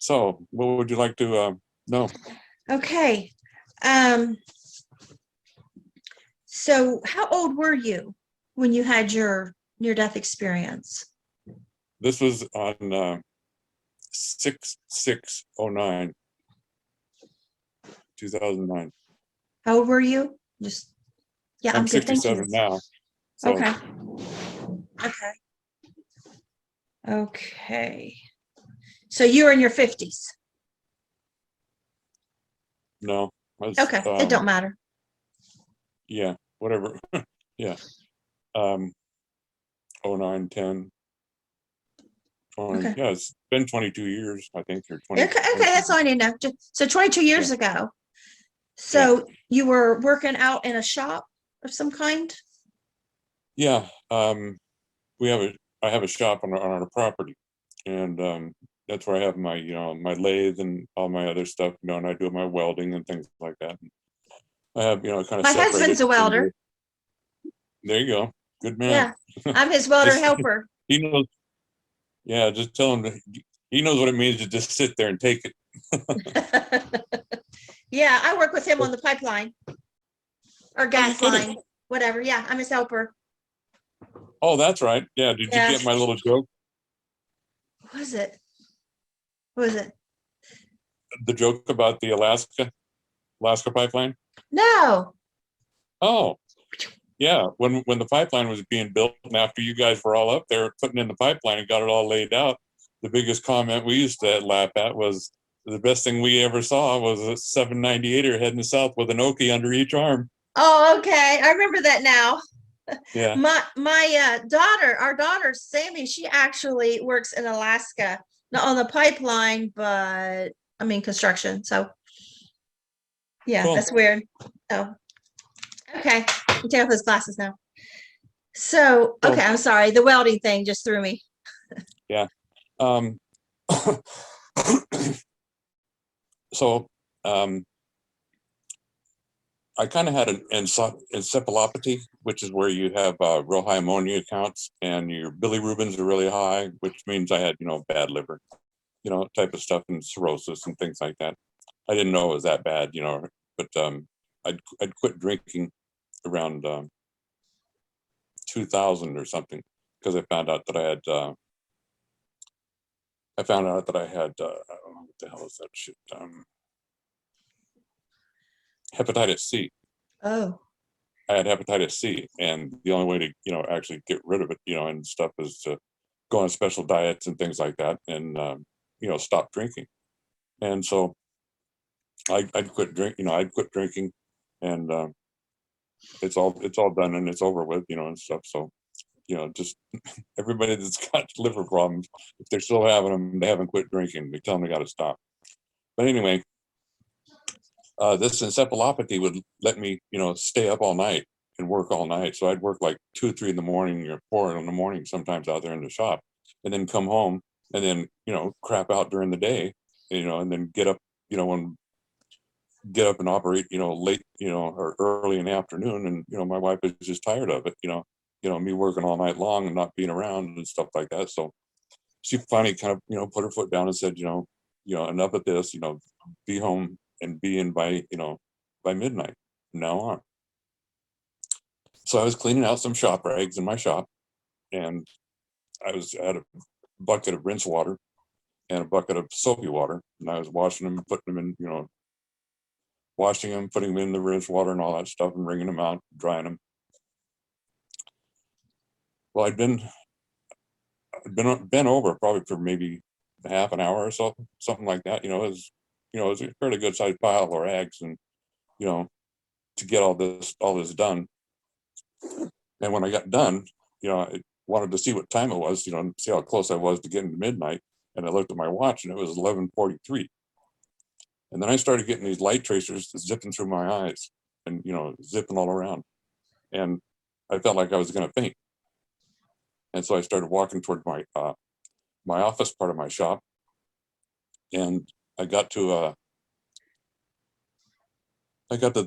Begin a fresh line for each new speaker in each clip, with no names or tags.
So what would you like to know?
Okay. So how old were you when you had your near-death experience?
This was on 6/6/09, 2009.
How old were you? Yeah,
I'm
I'm good. Thank you.
67 now. So
Okay. Okay. Okay. So you were in your 50s.
no, I was,
Okay. It don't matter.
yeah, whatever. Yeah. 09, 10, 20.
Okay.
Yeah, it's been 22 years, I think, or 20.
Okay. Okay. That's all I need to know. So 22 years
Yeah.
ago. So you were working out in a shop of some kind?
Yeah. I have a shop on our property, and that's where I have my, my lathe and all my other stuff, and I do my welding and things like that. I have, kind of
My
separated.
husband's a welder.
There you go. Good man.
Yeah. I'm his welder helper.
He knows. Yeah, just tell him he knows what it means to just sit there and take it.
Yeah, I work with him on the pipeline or gas
kidding?
line, whatever. Yeah, I'm his helper.
Oh, that's right. Yeah. Did
Yeah.
you get my little joke?
What was it? What was it?
The joke about the Alaska pipeline?
No.
Oh, yeah. When the pipeline was being built, and after you guys were all up there putting in the pipeline and got it all laid out, the biggest comment we used to laugh at was the best thing we ever saw was a 798er heading south with an Okie under each arm.
Oh, okay. I remember that now.
Yeah.
My daughter, our daughter Sammy, she actually works in Alaska, not on the pipeline, but I mean construction. So yeah,
Cool.
that's weird. Oh, okay. You take off those glasses now. So
Cool.
okay, I'm sorry. The welding thing just threw me.
Yeah. So I kind of had an encephalopathy, which is where you have real high ammonia counts and your bilirubins are really high, which means I had, bad liver, type of stuff, and cirrhosis and things like that. I didn't know it was that bad, but I'd quit drinking around 2000 or something because I found out that I had I don't know, what the hell is that shit? Hepatitis C.
Oh.
I had hepatitis C, and the only way to, actually get rid of it, and stuff is to go on special diets and things like that, and stop drinking. And so I'd quit drinking, and it's all done and it's over with, and stuff. So, just everybody that's got liver problems, if they're still having them, they haven't quit drinking. They tell them they got to stop. But anyway, this encephalopathy would let me, stay up all night and work all night. So I'd work like 2 or 3 in the morning or 4 in the morning, sometimes out there in the shop, and then come home and then, crap out during the day, and then get up, and operate, late, or early in the afternoon. And, my wife is just tired of it, me working all night long and not being around and stuff like that. So she finally kind of, put her foot down and said, enough of this, be home and be in by, by midnight from now on. So I was cleaning out some shop rags in my shop, and I had a bucket of rinse water and a bucket of soapy water, and I was washing them, putting them in, washing them, putting them in the rinse water and all that stuff, and wringing them out, drying them. Well, I'd been over probably for maybe half an hour or so, something like that. It was a fairly good sized pile of rags, and to get all this done. And when I got done, I wanted to see what time it was, see how close I was to getting to midnight. And I looked at my watch, and it was 11:43. And then I started getting these light tracers zipping through my eyes, and zipping all around. And I felt like I was going to faint. And so I started walking toward my office part of my shop, and I got the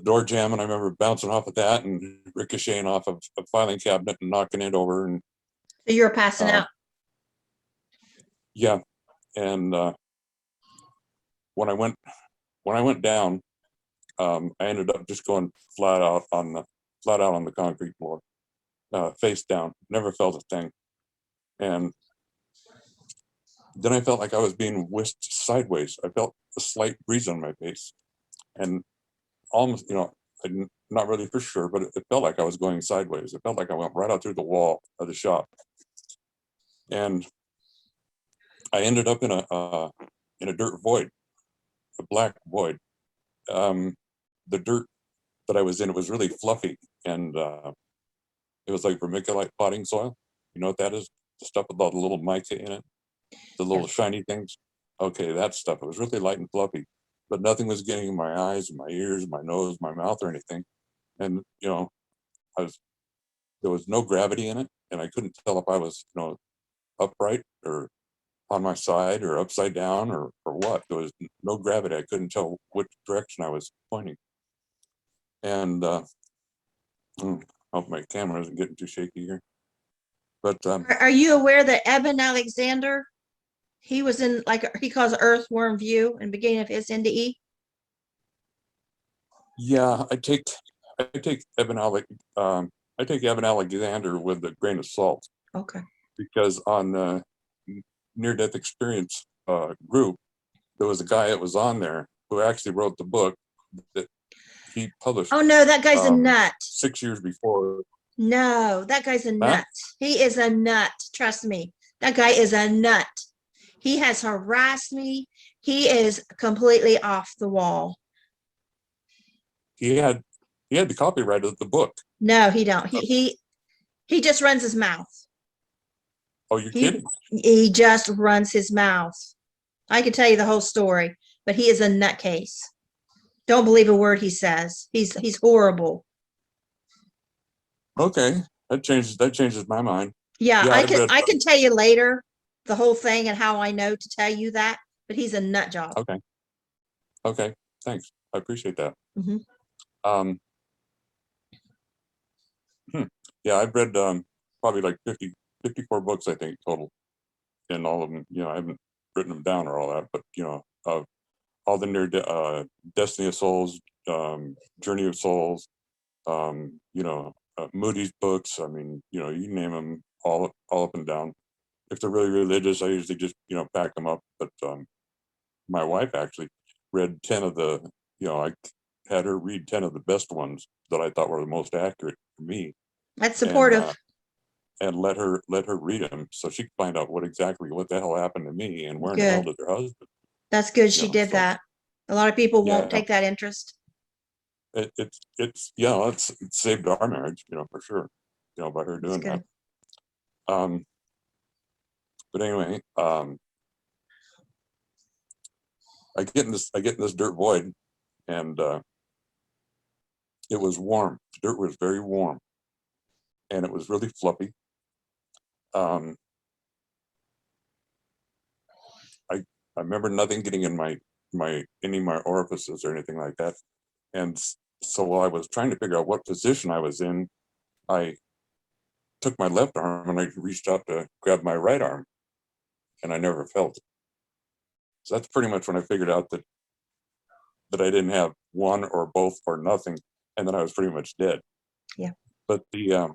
door jam, and I remember bouncing off of that and ricocheting off of a filing cabinet and knocking it over. And
So you were passing out.
yeah, and when I went down, I ended up just going flat out on the concrete floor, face down. Never felt a thing, and then I felt like I was being whisked sideways. I felt a slight breeze on my face, and almost, not really for sure, but it felt like I was going sideways. It felt like I went right out through the wall of the shop, and I ended up in a dirt void, a black void. The dirt that I was in, it was really fluffy, and it was like vermiculite potting soil. You know what that is? The stuff with all the little mica in it, the little shiny things. Okay, that stuff. It was really light and fluffy, but nothing was getting in my eyes, my ears, my nose, my mouth, or anything. And there was no gravity in it, and I couldn't tell if I was, upright or on my side or upside down or what. There was no gravity. I couldn't tell which direction I was pointing. And hope my camera isn't getting too shaky here. But
Are you aware that Eben Alexander, he was in, like, he calls earthworm view in the beginning of his NDE?
yeah, I take Eben Alexander with a grain of salt,
Okay.
because on the near-death experience group, there was a guy that was on there who actually wrote the book that he published
Oh no, that guy's a nut.
6 years before.
No, that guy's a
Huh?
nut. He is a nut. Trust me. That guy is a nut. He has harassed me. He is completely off the wall.
He had the copyright of the book.
No, he don't. He just runs his mouth.
Oh, you're kidding?
He just runs his mouth. I could tell you the whole story, but he is a nutcase. Don't believe a word he says. He's horrible.
Okay, that changes my mind.
Yeah,
Yeah,
I can tell you later the whole thing and how I know to tell you that, but he's a nut job.
Okay, thanks. I appreciate that.
Mhm.
Um, yeah, I've read probably like 54 books, I think, total, and all of them. I haven't written them down or all that, but all the near Destiny of Souls, Journey of Souls, Moody's books. I mean, you name them, all up and down. If they're really religious, I usually just back them up. But my wife actually read 10 of the. I had her read 10 of the best ones that I thought were the most accurate for me,
That's
and
supportive.
let her read them so she could find out what the hell happened to me and where in the
Good.
hell did her husband.
That's good she did
So
that. A lot of people won't
yeah,
take that interest.
it's saved our marriage, for sure, by her
That's
doing
good.
that. But anyway, I get in this dirt void, and it was warm. The dirt was very warm, and it was really fluffy. Um, I remember nothing getting in any of my orifices or anything like that. And so while I was trying to figure out what position I was in, I took my left arm and I reached out to grab my right arm, and I never felt it. So that's pretty much when I figured out that I didn't have one or both or nothing, and then I was pretty much dead.
Yeah.
But the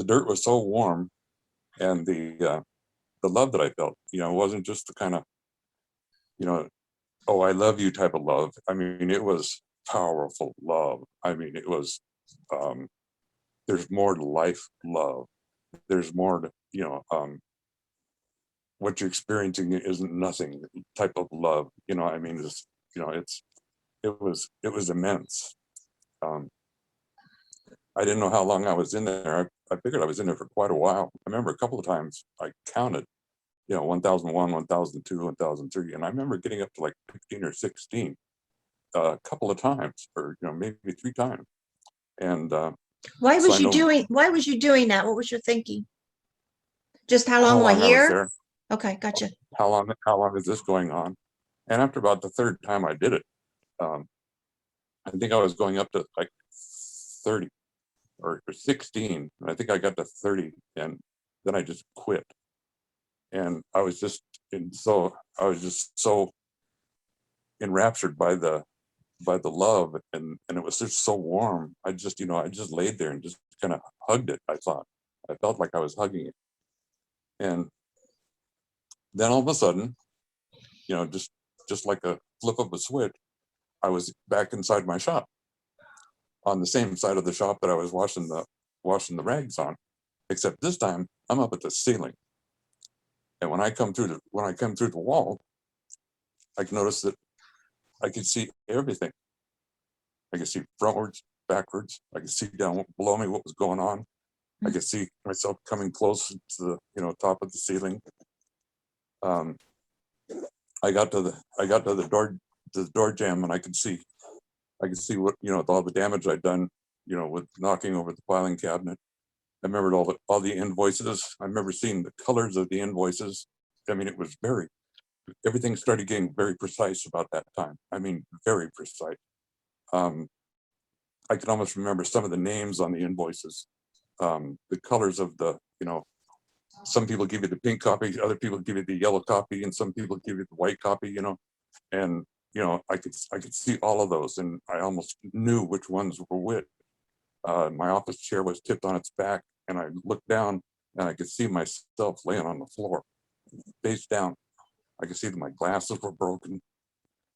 dirt was so warm, and the love that I felt, wasn't just the kind of, oh, I love you type of love. I mean, it was powerful love. I mean, it was, there's more to life love. There's more to, what you're experiencing isn't nothing type of love. I mean, it was immense. I didn't know how long I was in there. I figured I was in there for quite a while. I remember a couple of times I counted, 1001, 1002, 1003, and I remember getting up to like 15 or 16 a couple of times, or maybe 3 times. And
Why
so
was you doing that? What was your thinking? Just how long
how
will I
long I was
hear?
there,
Okay, gotcha.
how long is this going on? And after about the third time I did it, um, I think I was going up to like 30 or 16, and I think I got to 30, and then I just quit. And I was just so enraptured by the love, and it was just so warm. I just, I just laid there and just kind of hugged it. I felt like I was hugging it. And then all of a sudden, just like a flip of a switch, I was back inside my shop, on the same side of the shop that I was washing the rags on, except this time I'm up at the ceiling. And when I come through the wall, I can notice that I can see everything. I could see frontwards, backwards. I could see down below me what was going on. I could see myself coming close to the top of the ceiling. Um, I got to the door jamb, and I could see what all the damage I'd done, with knocking over the filing cabinet. I remembered all the invoices. I remember seeing the colors of the invoices. I mean, everything started getting very precise about that time. I mean, very precise. I can almost remember some of the names on the invoices, the colors of some people give you the pink copy, other people give you the yellow copy, and some people give you the white copy, and I could see all of those, and I almost knew which ones were which. My office chair was tipped on its back, and I looked down, and I could see myself laying on the floor, face down. I could see that my glasses were broken.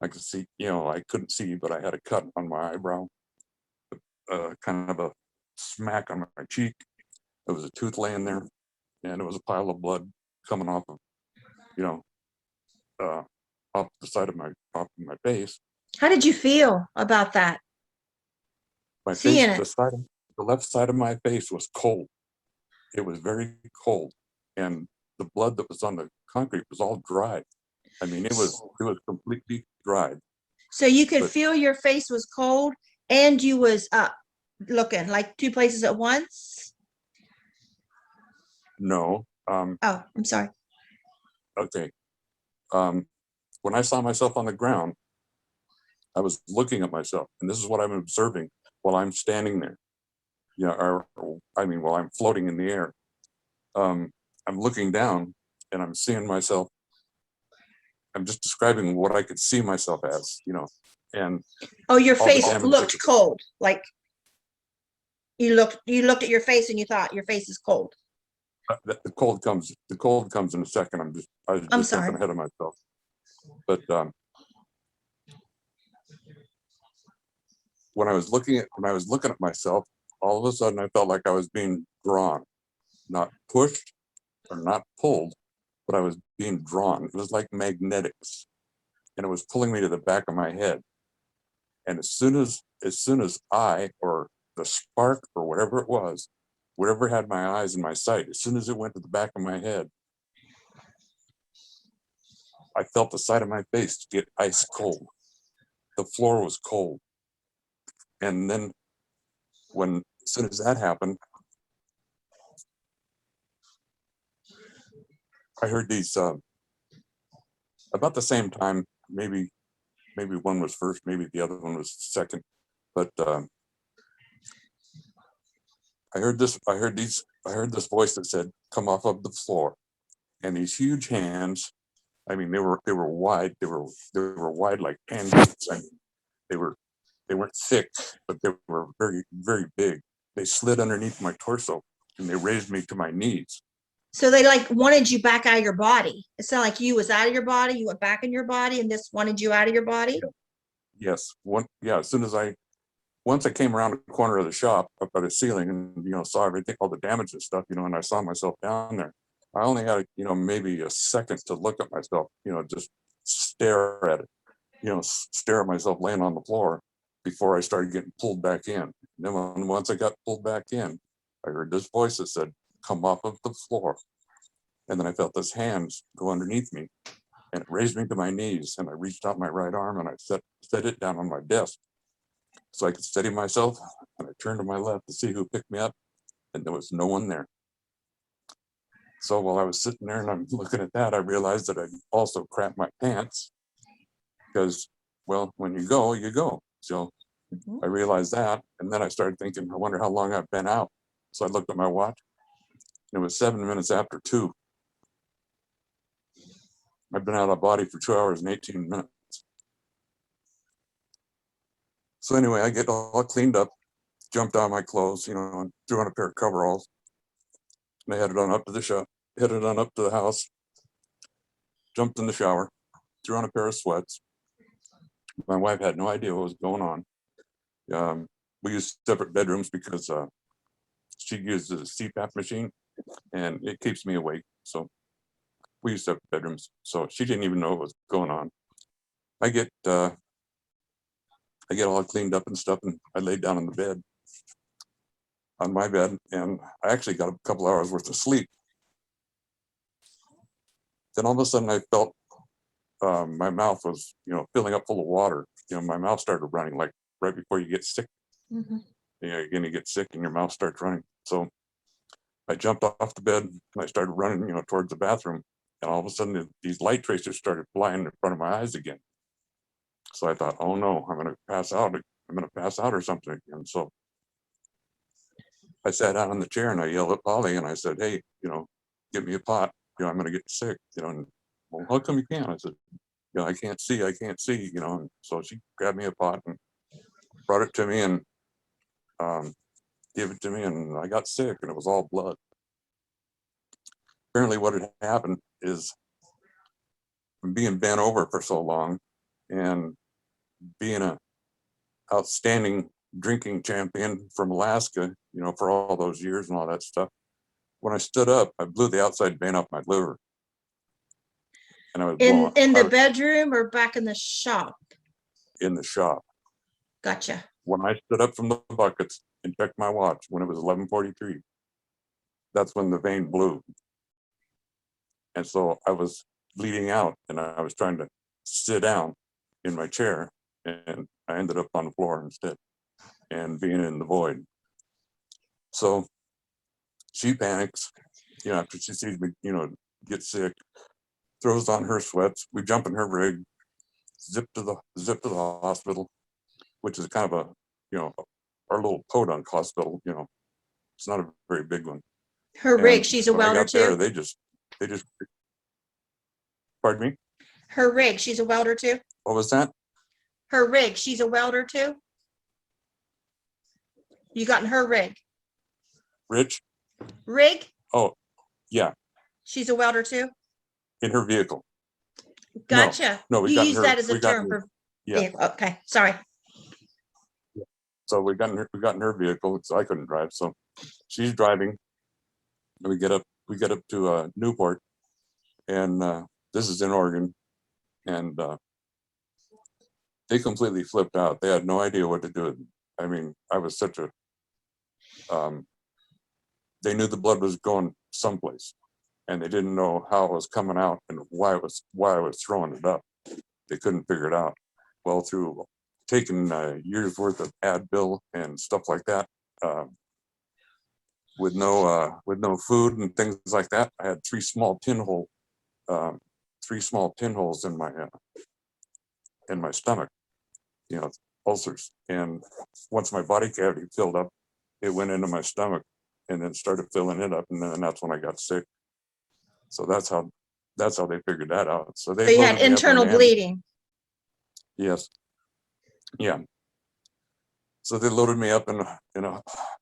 I could see, I couldn't see, but I had a cut on my eyebrow, kind of a smack on my cheek. There was a tooth laying there, and it was a pile of blood coming off of, uh, off the side of my face.
How did you feel about that?
My face,
Seeing it.
the left side of my face was cold. It was very cold, and the blood that was on the concrete was all dry. I mean, it was completely dried.
So you could
But
feel your face was cold and you was up looking like two places at once.
no,
Oh, I'm sorry.
okay. When I saw myself on the ground, I was looking at myself, and this is what I'm observing while I'm standing there. While I'm floating in the air. I'm looking down, and I'm seeing myself. I'm just describing what I could see myself as, and
Oh, your
all the
face
damage.
looked cold. Like you looked at your face and you thought your face is cold.
The cold comes in a second. I was
I'm
just jumping
sorry.
ahead of myself. But when I was looking at myself, all of a sudden I felt like I was being drawn, not pushed or not pulled, but I was being drawn. It was like magnetics, and it was pulling me to the back of my head. And as soon as I, or the spark, or whatever it was, whatever had my eyes and my sight, as soon as it went to the back of my head, I felt the side of my face get ice cold. The floor was cold. And then as soon as that happened, I heard these, about the same time, maybe one was first, maybe the other one was second, but I heard this voice that said, "Come off of the floor." And these huge hands, I mean, they were wide, they were wide like pancakes. I mean, they weren't thick, but they were very, very big. They slid underneath my torso, and they raised me to my knees.
So they like wanted you back out of your body. It's not like you was out of your body, you went back in your body, and this wanted you out of your body.
Yes, as soon as once I came around the corner of the shop up by the ceiling, and saw everything, all the damage and stuff, and I saw myself down there. I only had maybe a second to look at myself, just stare at it, stare at myself laying on the floor before I started getting pulled back in. And then once I got pulled back in, I heard this voice that said, "Come off of the floor." And then I felt this hands go underneath me, and it raised me to my knees, and I reached out my right arm and I set it down on my desk so I could steady myself, and I turned to my left to see who picked me up, and there was no one there. So while I was sitting there and I'm looking at that, I realized that I also crapped my pants, because, well, when you go, you go. So I realized that, and then I started thinking, I wonder how long I've been out. So I looked at my watch, and it was 7 minutes after 2. I've been out of body for 2 hours and 18 minutes. So anyway, I get all cleaned up, jumped on my clothes, and threw on a pair of coveralls. And I headed on up to the shop, headed on up to the house, jumped in the shower, threw on a pair of sweats. My wife had no idea what was going on. We used separate bedrooms because she uses a CPAP machine and it keeps me awake. So we used separate bedrooms. So she didn't even know what was going on. I get all cleaned up and stuff, and I laid down on the bed, on my bed, and I actually got a couple hours worth of sleep. Then all of a sudden I felt my mouth was, filling up full of water. My mouth started running, like right before you get sick.
Mm-hmm.
You're gonna get sick and your mouth starts running. So I jumped off the bed and I started running, towards the bathroom. And all of a sudden these light tracers started flying in front of my eyes again. So I thought, oh no, I'm gonna pass out. I'm gonna pass out or something. And so I sat down on the chair and I yelled at Polly and I said, hey, get me a pot. I'm gonna get sick. And well, how come you can't? I said, I can't see. And so she grabbed me a pot and brought it to me and gave it to me, and I got sick, and it was all blood. Apparently, what had happened is being bent over for so long, and being a outstanding drinking champion from Alaska, for all those years and all that stuff. When I stood up, I blew the outside vein off my liver, and I was
in the bedroom or back in the shop?
In the shop.
Gotcha.
When I stood up from the buckets and checked my watch when it was 11:43, that's when the vein blew. And so I was bleeding out and I was trying to sit down in my chair, and I ended up on the floor instead and being in the void. So she panics, after she sees me, get sick, throws on her sweats. We jump in her rig, zip to the hospital, which is kind of our little podunk hospital. It's not a very big one.
Her rig, she's a welder too.
There, they just, pardon me?
Her rig, she's a welder too.
What was that?
Her rig, she's a welder too. You got in her rig.
Rich?
Rig?
Oh, yeah.
She's a welder too.
In her vehicle.
Gotcha.
No, we
you
got
use
her,
that as a term for vehicle. Okay, sorry.
So we got in her vehicle, so I couldn't drive. So she's driving. And we get up to Newport, and this is in Oregon, and they completely flipped out. They had no idea what to do. I mean, I was such a they knew the blood was going someplace, and they didn't know how it was coming out and why I was throwing it up. They couldn't figure it out. Well, through taking years worth of Advil and stuff like that, with no food and things like that, I had three small pinholes in my stomach, ulcers. And once my body cavity filled up, it went into my stomach and then started filling it up, and then that's when I got sick. So that's how they figured that out. So
you had internal bleeding.
Yes. Yeah. So they loaded me up in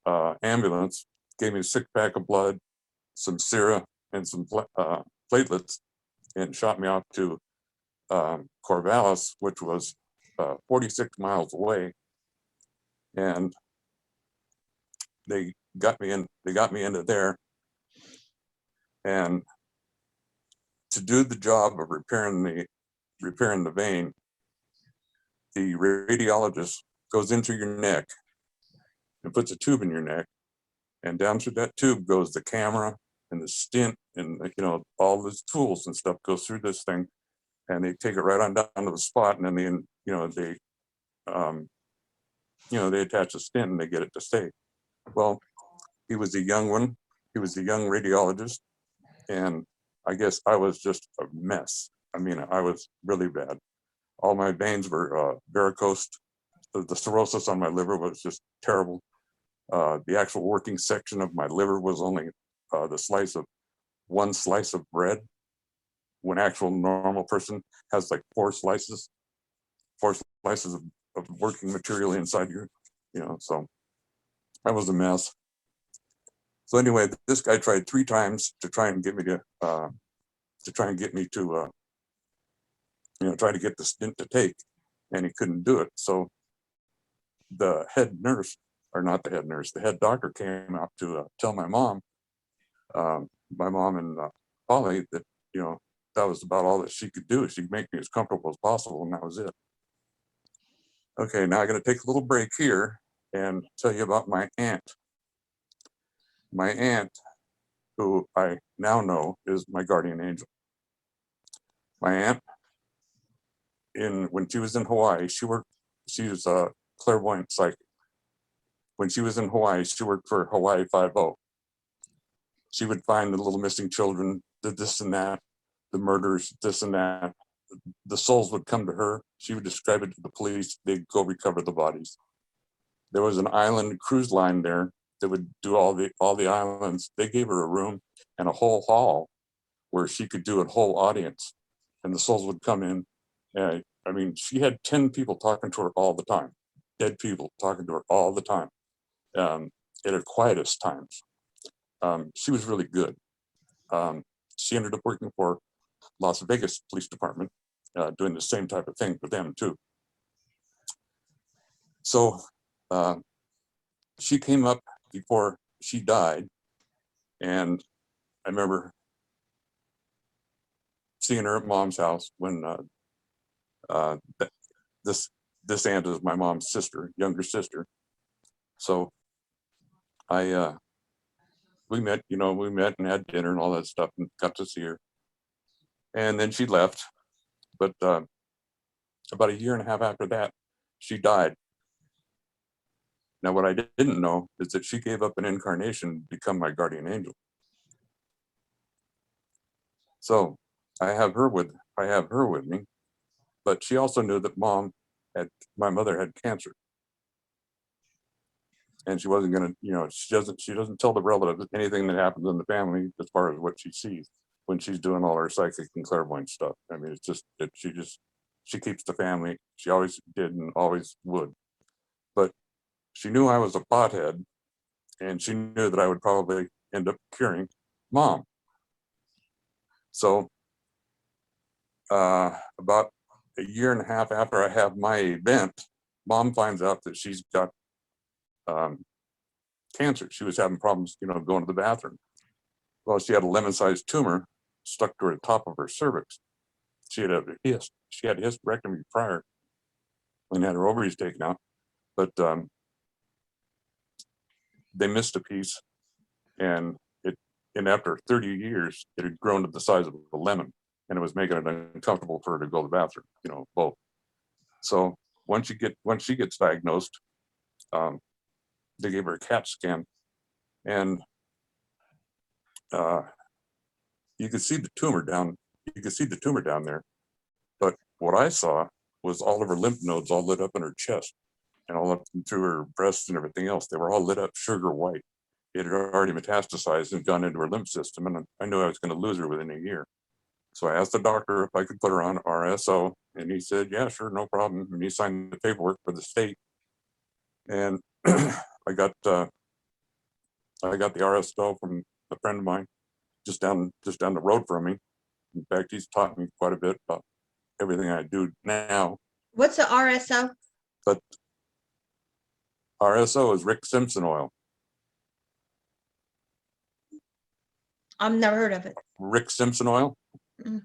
a ambulance, gave me a 6-pack of blood, some sera, and some platelets, and shot me off to Corvallis, which was 46 miles away. And they got me into there, and to do the job of repairing the vein, the radiologist goes into your neck and puts a tube in your neck, and down through that tube goes the camera and the stent, and all these tools and stuff goes through this thing, and they take it right on down to the spot, and then they attach a stent and they get it to stay. Well, he was a young one. He was a young radiologist, and I guess I was just a mess. I mean, I was really bad. All my veins were varicose. The cirrhosis on my liver was just terrible. The actual working section of my liver was only one slice of bread, when actual normal person has like four slices of working material inside your, so that was a mess. So anyway, this guy tried 3 times to try and get me to try and get me to, try to get the stint to take, and he couldn't do it. So the head nurse, or not the head nurse, the head doctor came out to tell my mom and Polly that, that was about all that she could do. She'd make me as comfortable as possible, and that was it. Okay, now I'm going to take a little break here and tell you about my aunt. My aunt, who I now know is my guardian angel. My aunt, when she was in Hawaii, she was a clairvoyant psychic. When she was in Hawaii, she worked for Hawaii 5-0. She would find the little missing children, the this and that, the murders, this and that. The souls would come to her. She would describe it to the police. They'd go recover the bodies. There was an island cruise line there that would do all the islands. They gave her a room and a whole hall where she could do a whole audience, and the souls would come in. I mean, she had 10 people talking to her all the time, dead people talking to her all the time, at her quietest times. She was really good. She ended up working for Las Vegas Police Department, doing the same type of thing for them too. So she came up before she died, and I remember seeing her at Mom's house when this aunt is my mom's sister, younger sister. So we met and had dinner and all that stuff and got to see her. And then she left, but about 1.5 years after that, she died. Now, what I didn't know is that she gave up an incarnation to become my guardian angel. So I have her with me, but she also knew that my mother had cancer, and she wasn't gonna, she doesn't tell the relatives anything that happens in the family as far as what she sees when she's doing all her psychic and clairvoyant stuff. I mean, it's just that she keeps the family. She always did and always would. But she knew I was a pothead, and she knew that I would probably end up curing Mom. So about 1.5 years after I have my event, Mom finds out that she's got cancer. She was having problems, going to the bathroom. Well, she had a lemon-sized tumor stuck to the top of her cervix. She had a hysterectomy prior and had her ovaries taken out, but they missed a piece, and after 30 years, it had grown to the size of a lemon, and it was making it uncomfortable for her to go to the bathroom, both. So once she gets diagnosed, they gave her a CAT scan, and you could see the tumor down there. But what I saw was all of her lymph nodes all lit up in her chest and all up through her breasts and everything else. They were all lit up sugar white. It had already metastasized and gone into her lymph system, and I knew I was going to lose her within 1 year. So I asked the doctor if I could put her on RSO, and he said, yeah, sure, no problem. And he signed the paperwork for the state. And I got the RSO from a friend of mine just down the road from me. In fact, he's taught me quite a bit about everything I do now.
What's the RSO?
But RSO is Rick Simpson oil.
I've never heard of it.
Rick Simpson oil.
Mm.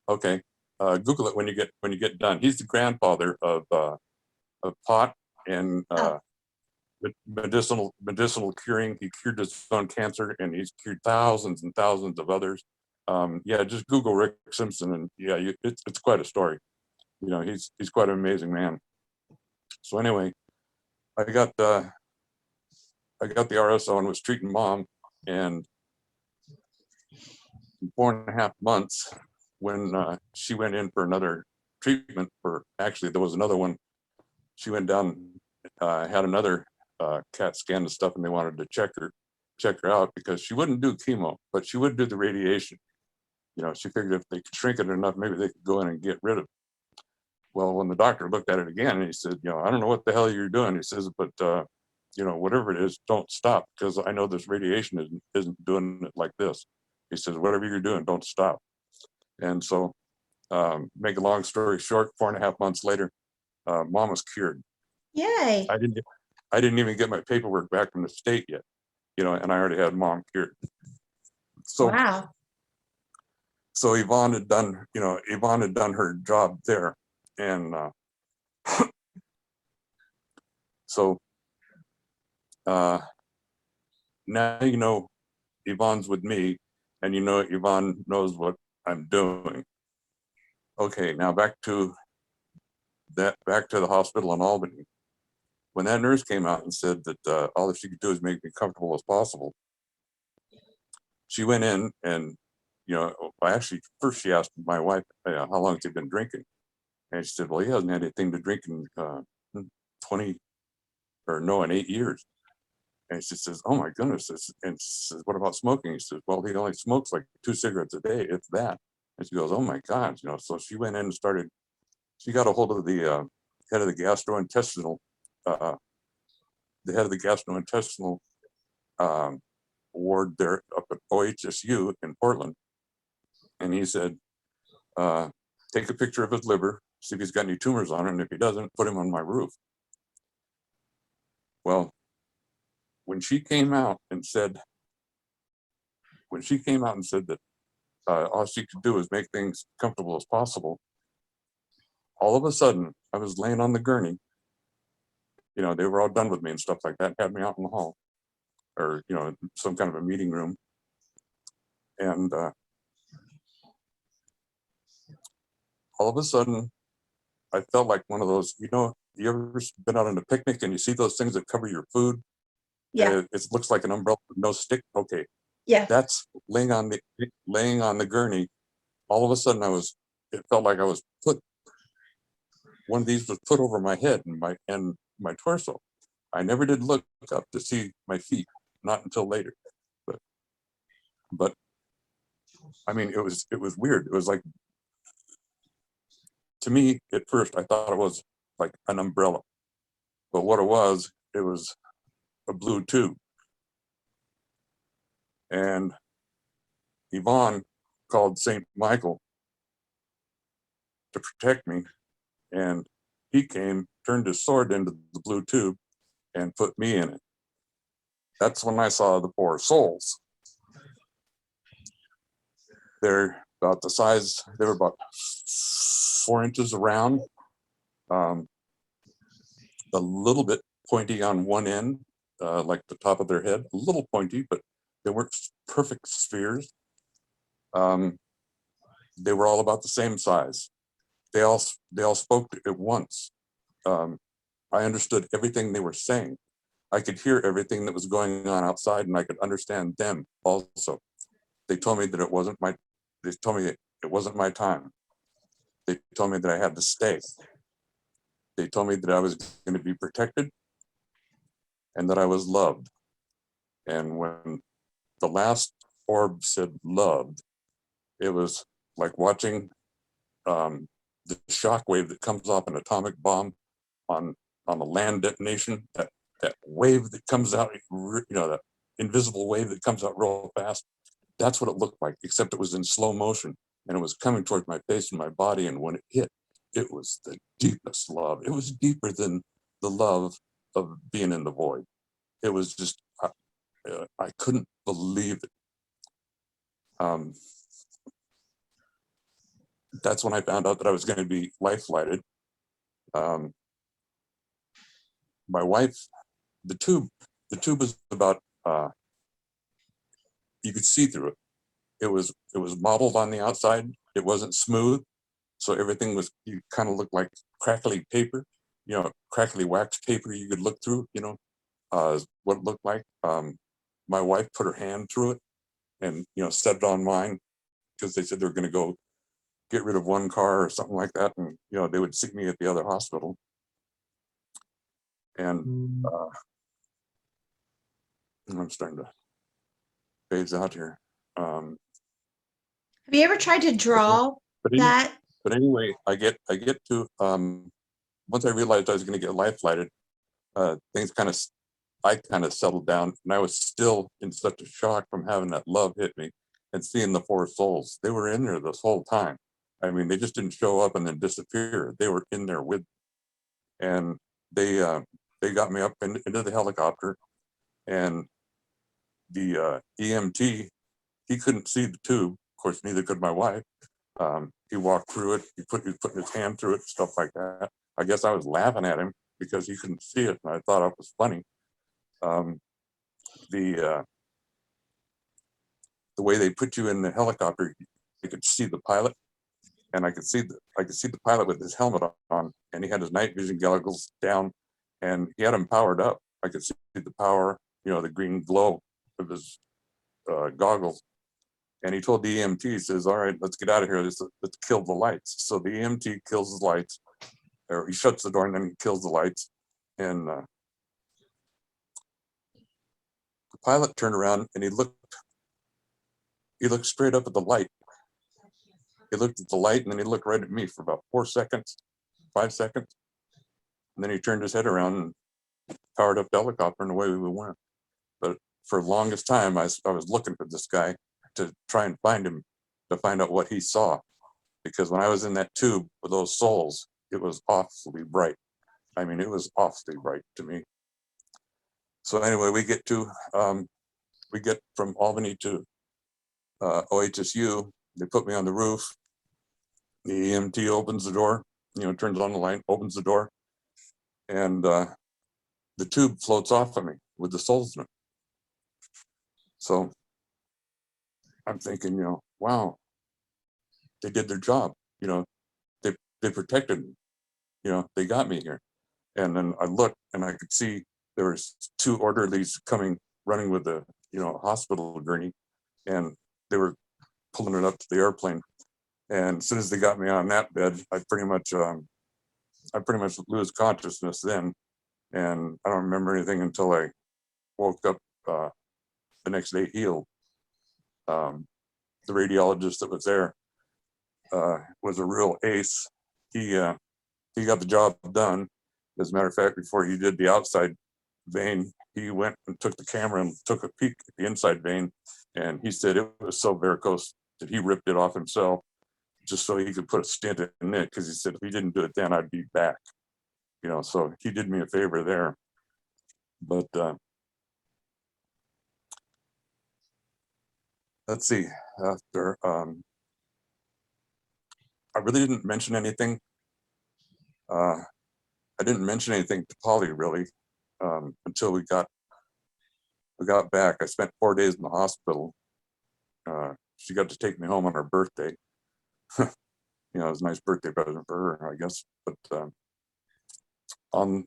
Okay, Google it when you get done. He's the grandfather of pot and medicinal curing. He cured his own cancer, and he's cured thousands and thousands of others. Yeah, just Google Rick Simpson, and yeah, it's quite a story. He's quite an amazing man. So anyway, I got the RSO and was treating Mom, and 4.5 months when she went in for another treatment actually there was another one. She went down, had another CAT scan and stuff, and they wanted to check her out because she wouldn't do chemo, but she would do the radiation. She figured if they could shrink it enough, maybe they could go in and get rid of it. Well, when the doctor looked at it again, he said, I don't know what the hell you're doing. He says, but whatever it is, don't stop, because I know this radiation isn't doing it like this. He says, whatever you're doing, don't stop. And so, make a long story short, 4.5 months later, mom was cured.
Yay.
I didn't even get my paperwork back from the state yet, and I already had mom cured. So,
Wow.
so Yvonne had done her job there. And so now Yvonne's with me, and Yvonne knows what I'm doing. Okay, now back to the hospital in Albany. When that nurse came out and said that all that she could do is make me comfortable as possible, she went in and, first she asked my wife how long she'd been drinking. And she said, well, he hasn't had anything to drink in 8 years. And she says, oh my goodness. And she says, what about smoking? He says, well, he only smokes like 2 cigarettes a day, if that. And she goes, oh my God. So she went in and she got a hold of the head of the gastrointestinal, ward there up at OHSU in Portland. And he said, take a picture of his liver, see if he's got any tumors on it. And if he doesn't, put him on my roof. Well, when she came out and said that all she could do is make things comfortable as possible, all of a sudden I was laying on the gurney. They were all done with me and stuff like that, had me out in the hall, or some kind of a meeting room. And all of a sudden I felt like one of those, you ever been out on a picnic and you see those things that cover your food?
Yeah.
It looks like an umbrella with no stick. Okay.
Yeah.
That's laying on the gurney. All of a sudden it felt like one of these was put over my head and my torso. I never did look up to see my feet, not until later. But I mean, it was weird. It was like, to me at first, I thought it was like an umbrella, but what it was a blue tube. And Yvonne called St. Michael to protect me, and he came, turned his sword into the blue tube, and put me in it. That's when I saw the poor souls. They're about the size, they were about 4 inches around, a little bit pointy on one end, like the top of their head, a little pointy, but they weren't perfect spheres. They were all about the same size. They all spoke at once. I understood everything they were saying. I could hear everything that was going on outside, and I could understand them also. They told me that it wasn't my time. They told me that I had to stay. They told me that I was going to be protected and that I was loved. And when the last orb said loved, it was like watching the shock wave that comes off an atomic bomb on a land detonation, that wave that comes out, that invisible wave that comes out real fast. That's what it looked like, except it was in slow motion, and it was coming towards my face and my body. And when it hit, it was the deepest love. It was deeper than the love of being in the void. It was just, I couldn't believe it. That's when I found out that I was going to be life flighted. My wife, the tube was about, you could see through it. It was mottled on the outside. It wasn't smooth, so everything was, you kind of looked like crackly paper, crackly wax paper. You could look through, what it looked like. My wife put her hand through it and set it on mine, because they said they were going to go get rid of one car or something like that, and they would see me at the other hospital. And I'm starting to phase out here.
Have you ever tried to draw
But
that
But anyway, I get to once I realized I was going to get life flighted, things kind of I kind of settled down, and I was still in such a shock from having that love hit me and seeing the four souls. They were in there this whole time. I mean, they just didn't show up and then disappear. They were in there with, and they uh, they got me up into the helicopter, and the EMT, he couldn't see the tube. Of course, neither could my wife. He walked through it. He was putting his hand through it, stuff like that. I guess I was laughing at him because he couldn't see it, and I thought it was funny. Um, the the way they put you in the helicopter, you could see the pilot, and I could see the pilot with his helmet on, and he had his night vision goggles down, and he had them powered up. I could see the power, the green glow of his goggles. And he told the EMT, he says, "All right, let's get out of here. Let's kill the lights." So the EMT kills the lights, or he shuts the door and then he kills the lights. And the pilot turned around and he looked straight up at the light. He looked at the light and then he looked right at me for about 4 seconds, 5 seconds. And then he turned his head around and powered up the helicopter and away we went. But for the longest time, I was looking for this guy to try and find him, to find out what he saw. Because when I was in that tube with those souls, it was awfully bright. I mean, it was awfully bright to me. So anyway, we get from Albany to OHSU. They put me on the roof. The EMT opens the door, turns on the light, opens the door, and the tube floats off of me with the souls in it. So I'm thinking, wow, they did their job. They protected me. They got me here. And then I looked and I could see there was two orderlies running with the, hospital gurney, and they were pulling it up to the airplane. And as soon as they got me on that bed, I pretty much lose consciousness then. And I don't remember anything until I woke up the next day healed. The radiologist that was there was a real ace. He got the job done. As a matter of fact, before he did the outside vein, he went and took the camera and took a peek at the inside vein. And he said it was so varicose that he ripped it off himself just so he could put a stent in it, because he said if he didn't do it then, I'd be back. So he did me a favor there. But let's see. After I really didn't mention anything. I didn't mention anything to Polly really until we got back. I spent 4 days in the hospital. She got to take me home on her birthday. It was a nice birthday present for her, I guess. But I'm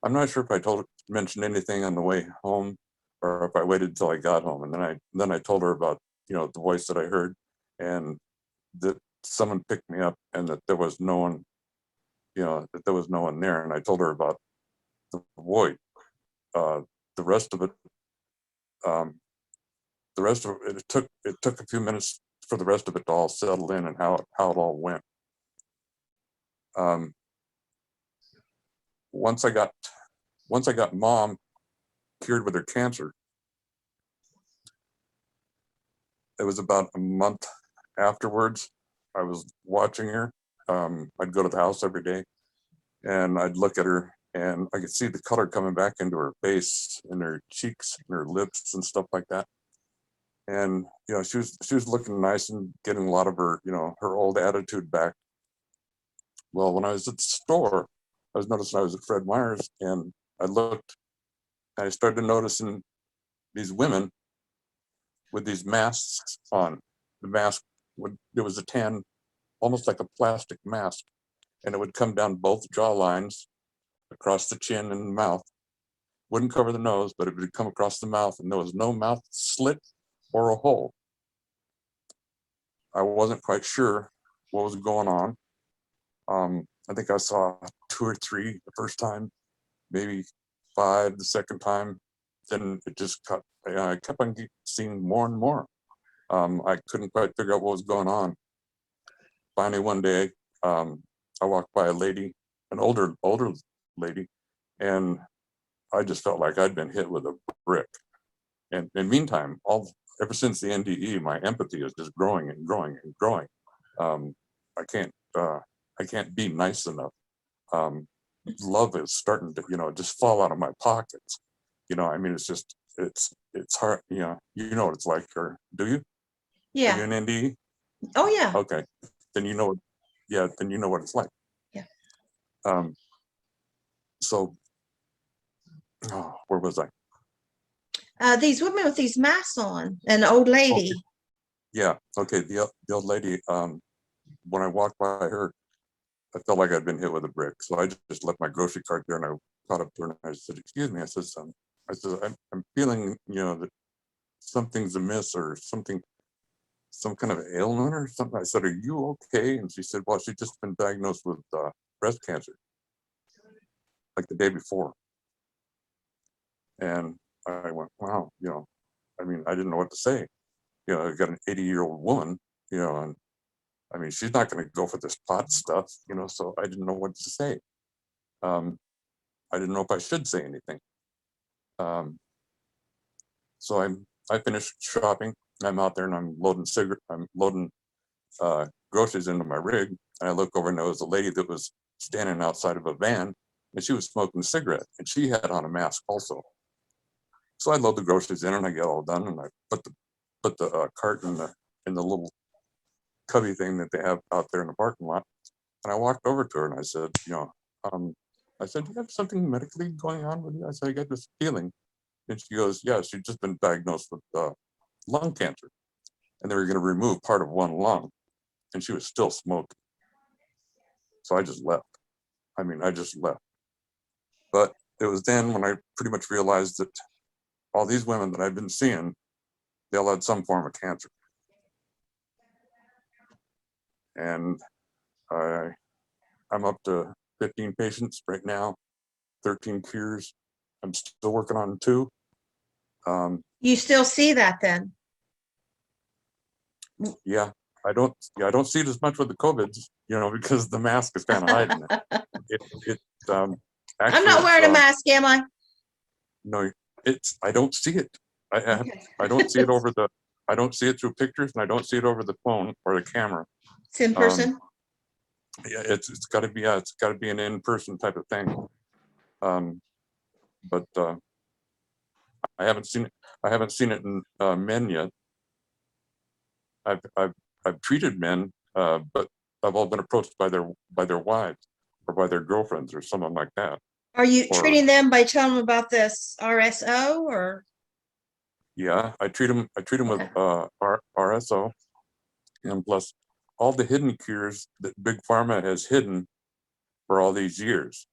not sure if I mentioned anything on the way home, or if I waited until I got home. And then I told her about the voice that I heard, and that someone picked me up, and that there was no one, there. And I told her about the void. The rest of it, it took a few minutes for the rest of it to all settle in and how it all went. Once I got mom cured with her cancer, it was about a month afterwards. I was watching her. I'd go to the house every day, and I'd look at her, and I could see the color coming back into her face and her cheeks and her lips and stuff like that. And she was looking nice and getting a lot of her her old attitude back. Well, when I was at the store, I was noticing I was at Fred Meyer's, and I looked, and I started noticing these women with these masks on. The mask there was a tan, almost like a plastic mask, and it would come down both jaw lines, across the chin and the mouth. Wouldn't cover the nose, but it would come across the mouth, and there was no mouth slit or a hole. I wasn't quite sure what was going on. I think I saw 2 or 3 the first time, maybe 5 the second time. Then it just I kept on seeing more and more. I couldn't quite figure out what was going on. Finally, one day, I walked by a lady, an older lady, and I just felt like I'd been hit with a brick. And in the meantime, ever since the NDE, my empathy is just growing and growing and growing. Um, I can't be nice enough. Love is starting to, just fall out of my pockets. I mean, it's hard. You know what it's like, or do you? Are you
Yeah.
an NDE?
Oh yeah.
Okay, then you know. Yeah, then you know what it's like.
Yeah.
Um, so, where was I?
These women with these masks on, and the old
Oh,
lady.
yeah. Okay, the old lady. When I walked by her, I felt like I'd been hit with a brick. So I just left my grocery cart there, and I caught up to her and I said, "Excuse me." I said, I'm feeling, that something's amiss or something, some kind of ailment or something." I said, "Are you okay?" And she said, "Well, she's just been diagnosed with breast cancer, like the day before." And I went, "Wow, I mean, I didn't know what to say. I got an 80-year-old woman, and I mean, she's not going to go for this pot stuff, so I didn't know what to say. Um, I didn't know if I should say anything. Um, so I finished shopping. I'm out there and I'm loading groceries into my rig. And I look over and there was a lady that was standing outside of a van and she was smoking a cigarette and she had on a mask also. So I load the groceries in and I get all done and I put the cart in the little cubby thing that they have out there in the parking lot. And I walked over to her and I said, I said, "Do you have something medically going on with you?" I said, "I got this feeling." And she goes, "Yeah, she'd just been diagnosed with lung cancer and they were going to remove part of one lung and she was still smoking." So I just left. I mean, I just left. But it was then when I pretty much realized that all these women that I've been seeing, they all had some form of cancer. And I'm up to 15 patients right now, 13 cures. I'm still working on 2.
You still see that then?
Yeah, I don't see it as much with the COVIDs, because the mask is kind of hiding it. It
I'm
actually
not
it's
wearing a mask, am I?
no, I don't see it.
Okay.
I don't see it I don't see it through pictures and I don't see it over the phone or the camera.
It's in
Um,
person.
yeah, it's got to be an in-person type of thing. But I haven't seen it. I haven't seen it in men yet. I've treated men, but I've all been approached by their wives or by their girlfriends or someone like that.
Are you
Or
treating them by telling them about this RSO or?
yeah, I treat them with
Okay.
RSO, and plus all the hidden cures that big pharma has hidden for all these years,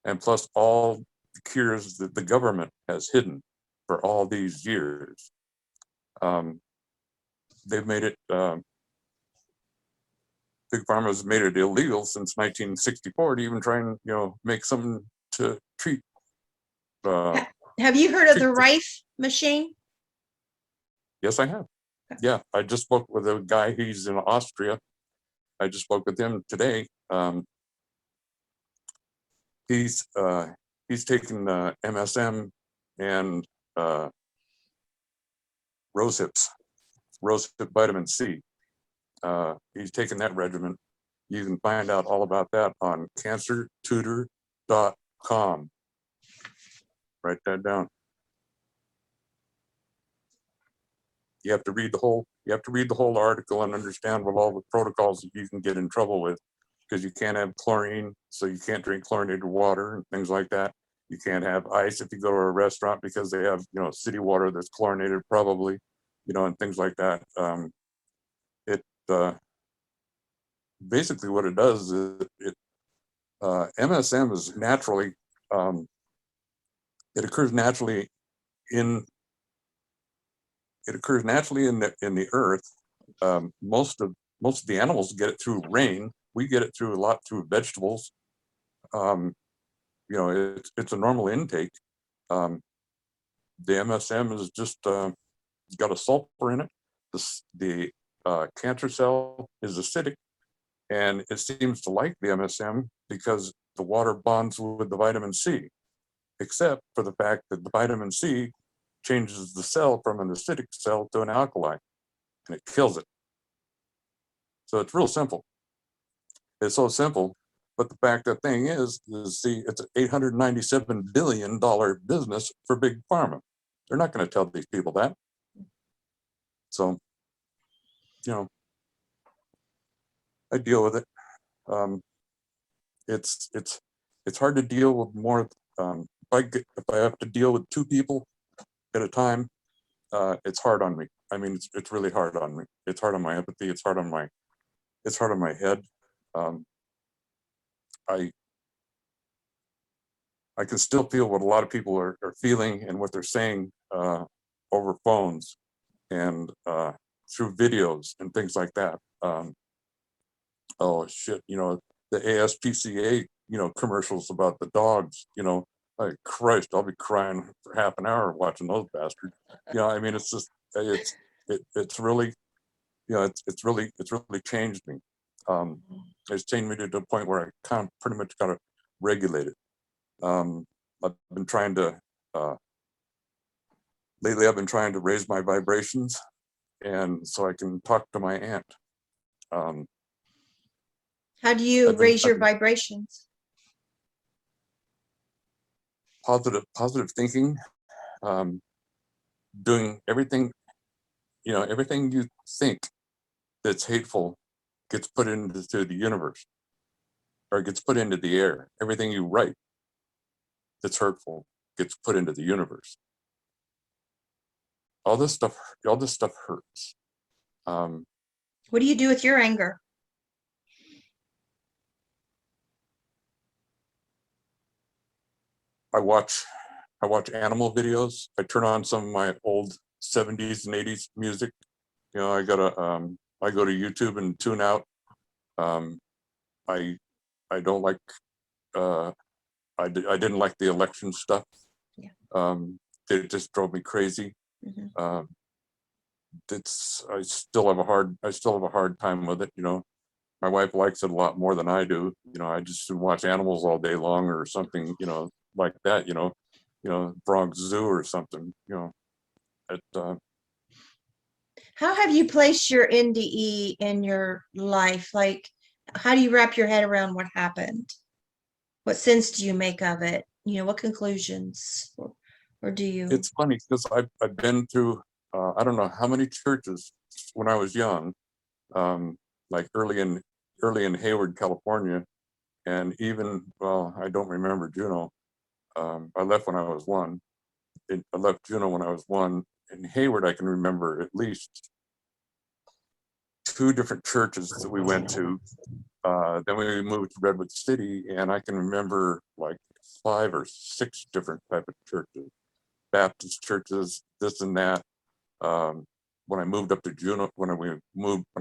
and plus all the cures that the government has hidden for all these years. They've made it. Big pharma has made it illegal since 1964 to even try and make something to treat. Uh,
Have you heard of
treat
the
the,
Rife machine?
yes, I have. Yeah, I just spoke with a guy. He's in Austria. I just spoke with him today. He's taken MSM and rosehip vitamin C. He's taken that regimen. You can find out all about that on cancertutor.com. Write that down. You have to read the whole article and understand what all the protocols that you can get in trouble with, because you can't have chlorine, so you can't drink chlorinated water and things like that. You can't have ice if you go to a restaurant because they have city water that's chlorinated probably, and things like that. It basically what it does is MSM is naturally it occurs naturally in the earth. Most of the animals get it through rain. We get it through a lot through vegetables. Um, it's a normal intake. Um, the MSM is just got a sulfur in it. The cancer cell is acidic, and it seems to like the MSM because the water bonds with the vitamin C, except for the fact that the vitamin C changes the cell from an acidic cell to an alkaline, and it kills it. So it's real simple. It's so simple, but the fact that thing is see, it's an $897 billion business for Big Pharma. They're not going to tell these people that. So, you know, I deal with it. It's hard to deal with more. If I have to deal with two people at a time, it's hard on me. I mean, it's really hard on me. It's hard on my empathy. It's hard on my head. I can still feel what a lot of people are feeling and what they're saying over phones and through videos and things like that. Oh shit, the ASPCA, commercials about the dogs, like Christ, I'll be crying for half an hour watching those bastards. I mean, it's just, it's really, it's really changed me. It's changed me to the point where I kind of pretty much got to regulate it. I've been trying to, lately I've been trying to raise my vibrations, and so I can talk to my aunt.
How do you raise your vibrations?
Positive thinking, doing everything, everything you think that's hateful gets put into the universe, or gets put into the air. Everything you write that's hurtful gets put into the universe. All this stuff hurts.
What do you do with your anger?
I watch animal videos. I turn on some of my old 70s and 80s music. I go to YouTube and tune out. I don't like I didn't like the election stuff.
Yeah.
It just drove me crazy.
Mm-hmm.
I still have a hard time with it. My wife likes it a lot more than I do. I just watch animals all day long or something, like that, Bronx Zoo or something,
How have you placed your NDE in your life? Like, how do you wrap your head around what happened? What sense do you make of it? What conclusions, or do you?
It's funny because I've been through, I don't know how many churches when I was young, like early in Hayward, California, and even, well, I don't remember Juneau. I left when I was one. I left Juneau when I was one. In Hayward, I can remember at least 2 different churches that we went to. Then we moved to Redwood City, and I can remember like 5 or 6 different type of churches, Baptist churches, this and that. When I moved up to Juneau, when I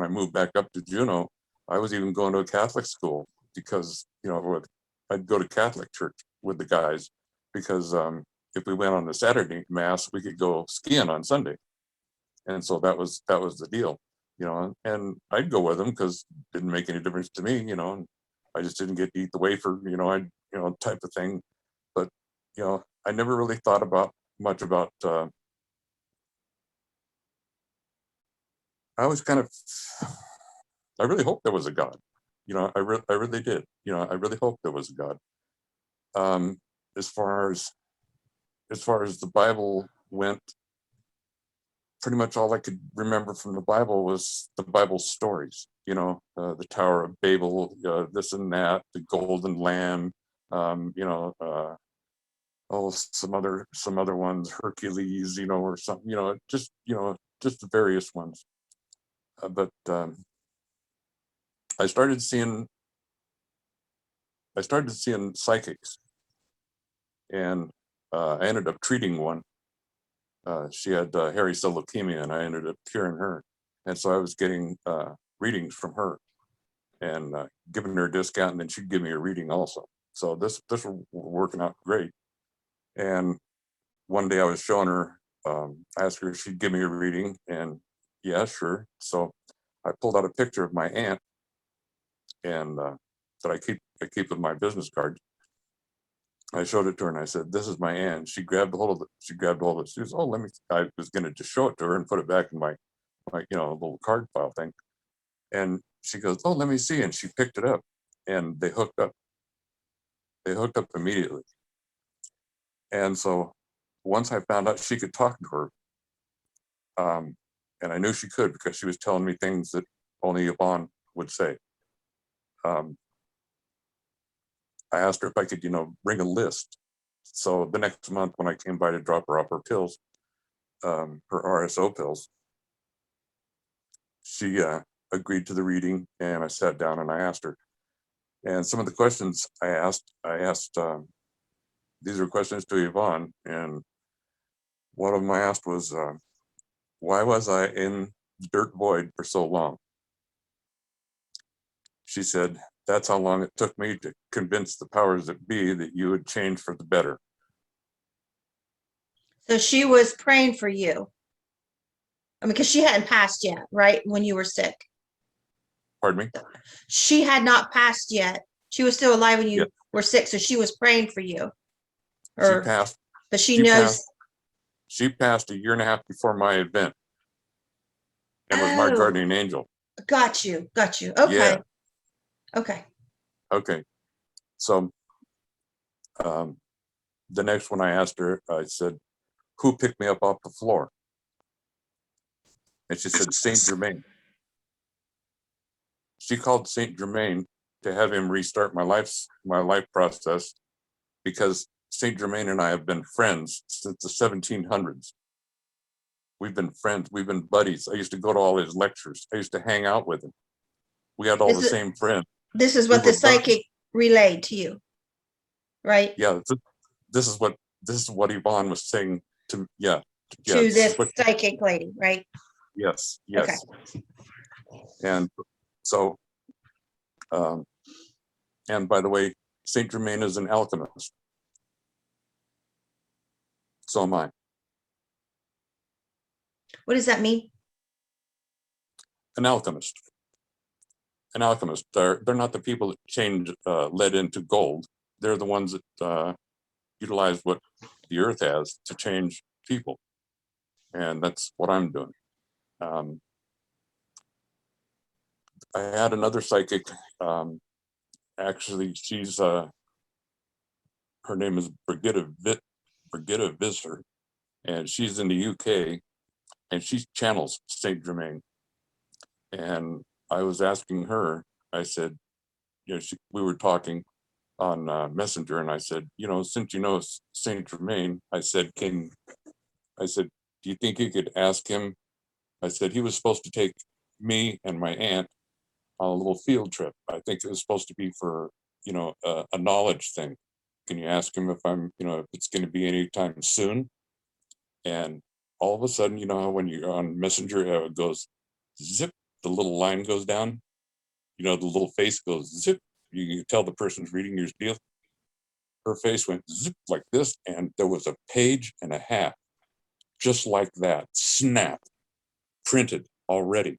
moved back up to Juneau, I was even going to a Catholic school because I'd go to Catholic church with the guys because if we went on the Saturday mass, we could go skiing on Sunday, and so that was the deal, and I'd go with them because it didn't make any difference to me, and I just didn't get to eat the wafer, type of thing. But I never really thought much about. I was kind of. I really hoped there was a God. I really did. I really hoped there was a God. As far as the Bible went, pretty much all I could remember from the Bible was the Bible stories. The Tower of Babel, this and that, the Golden Lamb. Some other ones, Hercules, or something. Just the various ones. But I started seeing psychics, and I ended up treating one. She had hairy cell leukemia, and I ended up curing her. And so I was getting readings from her and giving her a discount, and then she'd give me a reading also. So this was working out great. And one day I was showing her, I asked her if she'd give me a reading, and yeah, sure. So I pulled out a picture of my aunt, and that I keep with my business cards. I showed it to her and I said, "This is my aunt." She grabbed hold of it. She grabbed hold of it. She was, "Oh, let me." I was going to just show it to her and put it back in my little card file thing. And she goes, "Oh, let me see." And she picked it up, and they hooked up. They hooked up immediately. And so once I found out she could talk to her, and I knew she could because she was telling me things that only Yvonne would say. Um, I asked her if I could, bring a list. So the next month when I came by to drop her off her pills, her RSO pills, she agreed to the reading, and I sat down and I asked her. And some of the questions I asked, these are questions to Yvonne, and one of them I asked was, why was I in the dirt void for so long? She said, "That's how long it took me to convince the powers that be that you would change for the better."
So she was praying for you. I mean, because she hadn't passed yet, right? When you were sick.
Pardon me?
She had not passed yet. She was still alive when you
Yeah.
were sick. So she was praying for you.
She passed.
But she
She
knows.
She passed a year and a half before my event and was my guardian angel.
Got you. Okay.
Yeah.
Okay.
Okay. So the next one I asked her, I said, "Who picked me up off the floor?" And she said, "Saint Germain." She called Saint Germain to have him restart my life process, because Saint Germain and I have been friends since the 1700s. We've been friends. We've been buddies. I used to go to all his lectures. I used to hang out with him. We had all the same friends.
This is what the psychic relayed to you, right?
Yeah, this is what Yvonne was saying to
to this psychic lady, right?
Yes.
Okay.
And so, and by the way, Saint Germain is an alchemist. So am I.
What does that mean?
An alchemist. An alchemist. They're not the people that change lead into gold. They're the ones that utilize what the earth has to change people, and that's what I'm doing. I had another psychic. Actually, she's her name is Brigitte Visser, and she's in the UK, and she channels Saint Germain. And I was asking her, I said, we were talking on Messenger, and I said, since you know Saint Germain, I said, do you think you could ask him? I said, he was supposed to take me and my aunt on a little field trip. I think it was supposed to be for, a knowledge thing. Can you ask him if if it's going to be anytime soon? And all of a sudden, how when you're on Messenger, it goes zip, the little line goes down, the little face goes zip. You tell the person's reading your deal. Her face went zip like this, and there was a page and a half, just like that, snap, printed already.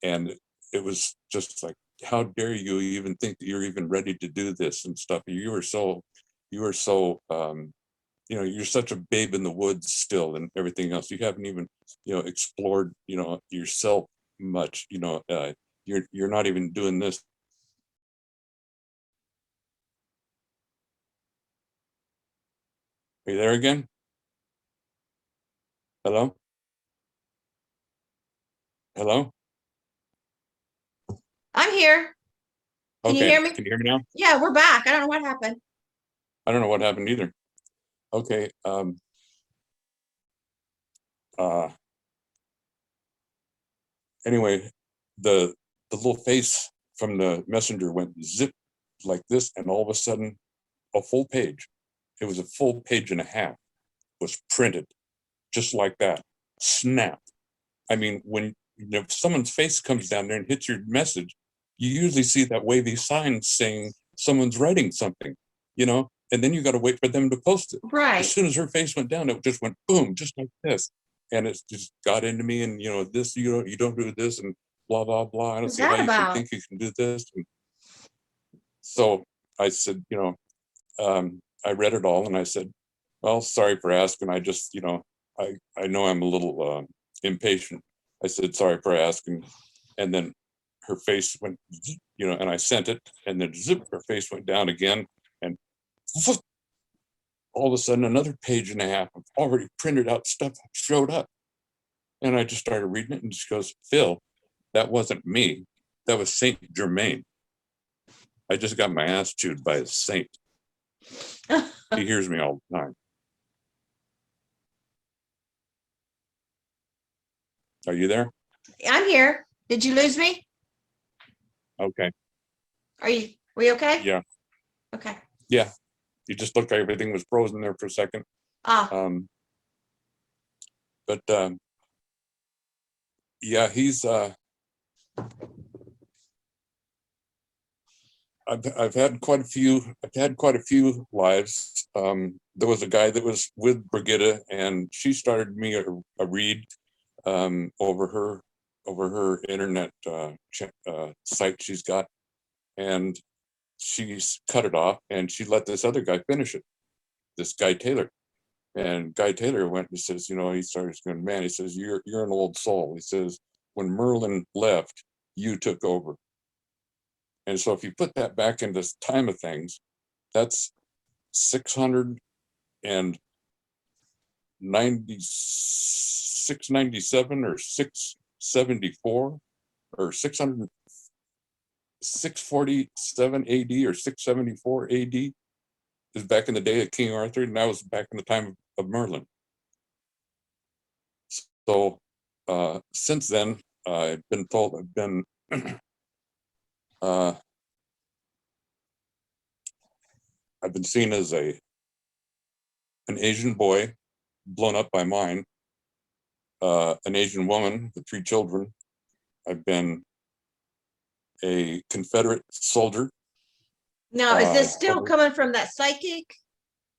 And it was just like, how dare you even think that you're even ready to do this and stuff? You were so, you're such a babe in the woods still and everything else. You haven't even, explored, yourself much, you're not even doing this. Are you there again? Hello? Hello?
I'm here. Can you hear me?
Can you hear me now?
Yeah, we're back. I don't know what happened.
I don't know what happened either. Okay. Anyway, the little face from the messenger went zip like this, and all of a sudden, a full page. It was a full page and a half was printed, just like that. Snap. I mean, when someone's face comes down there and hits your message, you usually see that wavy sign saying someone's writing something, and then you got to wait for them to post it.
Right.
As soon as her face went down, it just went boom, just like this. And it just got into me, and this, you don't do this, and blah, blah, blah. I don't see how you can think you can do this. And So I said, I read it all and I said, well, sorry for asking. I just, I know I'm a little impatient. I said, sorry for asking. And then her face went, and I sent it, and then zip, her face went down again. And all of a sudden, another page and a half of already printed out stuff showed up. And I just started reading it, and she goes, Phil, that wasn't me. That was Saint Germain. I just got my ass chewed by a saint. He hears me all the time. Are you there?
I'm here. Did you lose me?
Okay.
We okay?
Yeah.
Okay.
Yeah. You just looked like everything was frozen there for a second. But yeah, he's I've had quite a few lives. There was a guy that was with Brigitta, and she started me a read over her internet site she's got, and she's cut it off, and she let this other guy finish it, this guy Taylor. And Guy Taylor went and says, he started going, man, he says, you're an old soul. He says, when Merlin left, you took over. And so if you put that back into time of things, that's 697 or 674 or 647 AD or 674 AD is back in the day of King Arthur, and that was back in the time of Merlin. So since then, I've been told I've been seen as an Asian boy blown up by mine, an Asian woman with 3 children. I've been a Confederate soldier.
Now, is this still coming from that psychic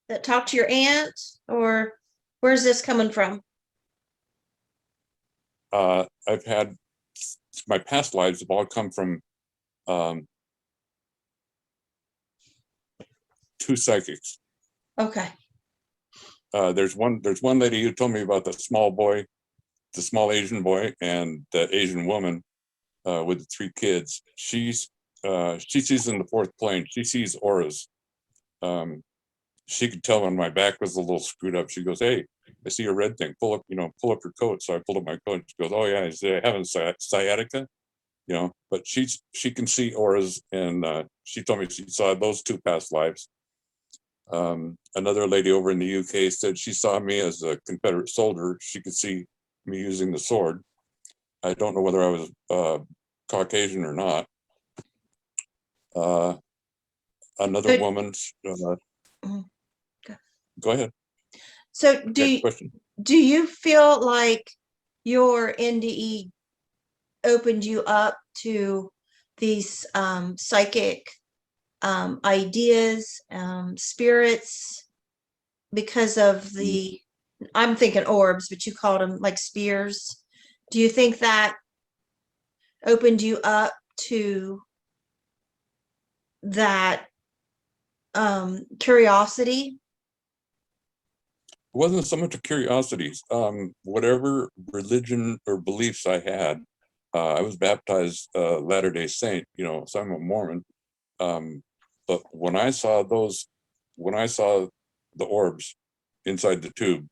that talked to your aunt, or where's this coming from?
I've had my past lives have all come from 2 psychics.
Okay.
There's one lady who told me about the small Asian boy, and the Asian woman with the 3 kids. She sees in the 4th plane. She sees auras. She could tell when my back was a little screwed up. She goes, "Hey, I see a red thing. Pull up your coat." So I pulled up my coat. She goes, "Oh yeah, I say I have sciatica." But she can see auras, and she told me she saw those 2 past lives. Another lady over in the UK said she saw me as a Confederate soldier. She could see me using the sword. I don't know whether I was Caucasian or not. Another woman. Go ahead.
So do you feel like your NDE opened you up to these psychic ideas, spirits, because of I'm thinking orbs, but you called them like spears? Do you think that opened you up to that curiosity?
It wasn't so much a curiosity. Whatever religion or beliefs I had, I was baptized Latter-day Saint, so I'm a Mormon. But when I saw the orbs inside the tube,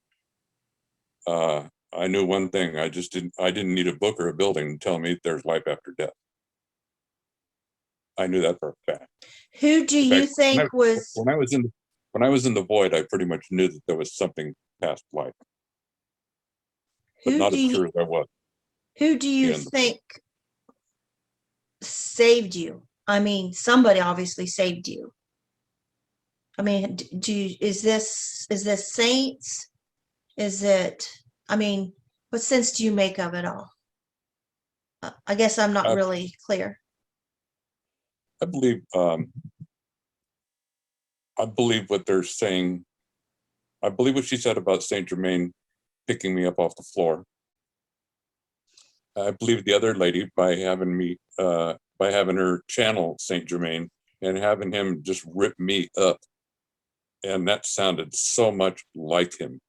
I knew one thing. I didn't need a book or a building to tell me there's life after death. I knew that for a fact.
Who do you think was
when I was in the void, I pretty much knew that there was something past life, but not as sure as I was.
Who do you think saved you? I mean, somebody obviously saved you. I mean, is this saints? Is it, I mean, what sense do you make of it all? I guess I'm not really clear.
I believe what they're saying. I believe what she said about Saint Germain picking me up off the floor. I believe the other lady, by having her channel Saint Germain, and having him just rip me up. And that sounded so much like him.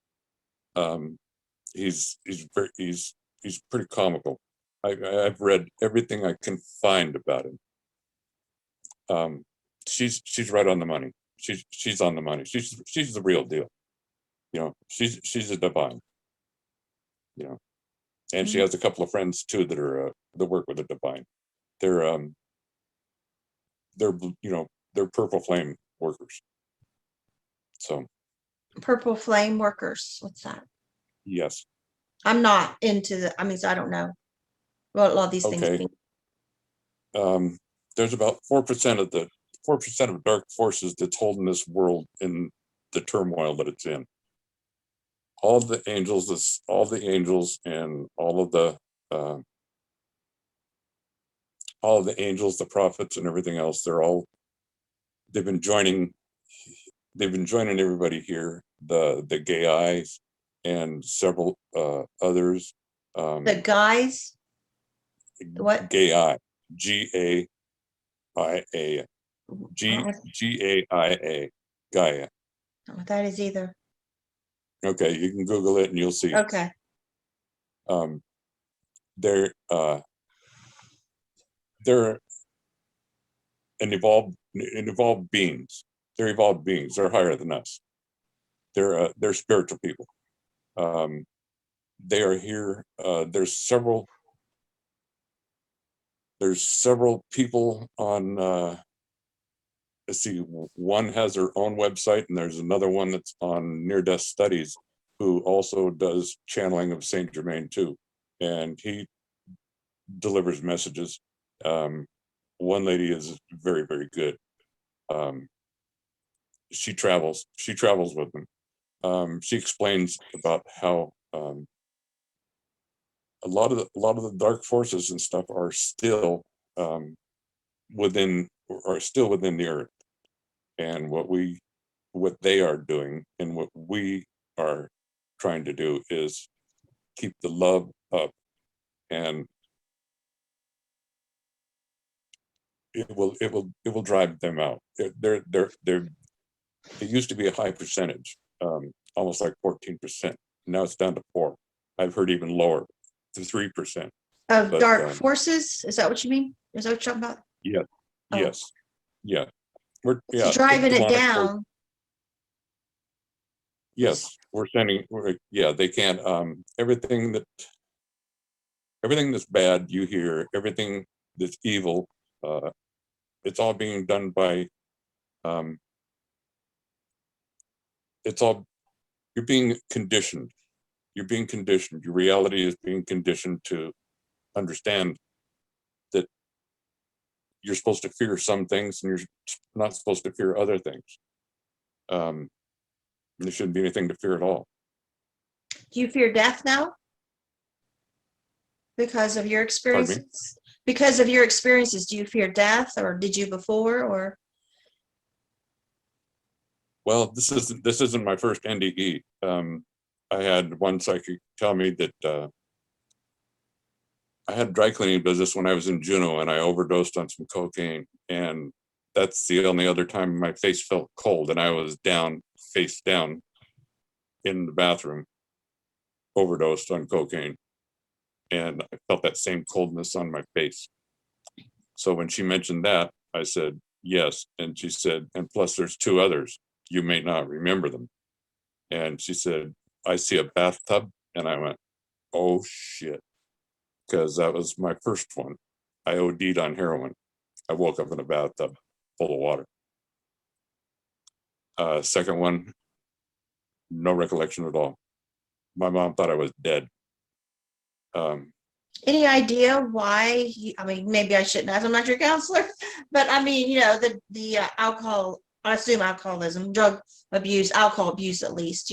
He's pretty comical. I've read everything I can find about him. She's right on the money. She's on the money. She's the real deal. You know, she's a divine. You know, and she has a couple of friends too that are that work with the divine. They're they're purple flame workers. So
Purple flame workers. What's that?
yes.
I'm not into the, I mean, so I don't know what a lot of these things
Okay.
mean.
There's about 4% of the 4% of dark forces that's holding this world in the turmoil that it's in. All the angels, and all of the the prophets and everything else, they've been joining everybody here, the gay eyes and several others.
The guys, what?
Gay eye, Gaia, Gaia.
I don't know what that is either.
Okay, you can Google it and you'll see.
Okay.
They're evolved beings. They're evolved beings. They're higher than us. They're spiritual people. They are here. There's several people on. Let's see. One has her own website, and there's another one that's on Near Death Studies, who also does channeling of Saint Germain too, and he delivers messages. One lady is very, very good. She travels with them. She explains about how a lot of the dark forces and stuff are still within the earth, and what they are doing and what we are trying to do is keep the love up, and it will drive them out. It used to be a high percentage, almost like 14%. Now it's down to 4. I've heard even lower, to 3%.
Of dark forces? Is that what you mean? Is that what you're talking about?
Yeah.
Oh.
Yes. Yeah.
It's driving it down.
Yes, they can't. Everything that's bad, you hear. Everything that's evil, it's all being done by. It's all, you're being conditioned. You're being conditioned. Your reality is being conditioned to understand that you're supposed to fear some things and you're not supposed to fear other things. There shouldn't be anything to fear at all.
Do you fear death now? Because of your experiences? Because of your experiences, do you fear death, or did you before, or?
Well, this isn't my first NDE. I had one psychic tell me that I had a dry cleaning business when I was in Juneau, and I overdosed on some cocaine, and that's the only other time my face felt cold, and I was face down in the bathroom, overdosed on cocaine, and I felt that same coldness on my face. So when she mentioned that, I said yes, and she said, and plus there's 2 others, you may not remember them. And she said, I see a bathtub, and I went, oh shit, because that was my first one. I OD'd on heroin. I woke up in a bathtub full of water. Second one, no recollection at all. My mom thought I was dead.
Any idea why? I mean, maybe I shouldn't ask. I'm not your counselor, but I mean, the alcohol. I assume alcoholism, drug abuse, alcohol abuse, at least.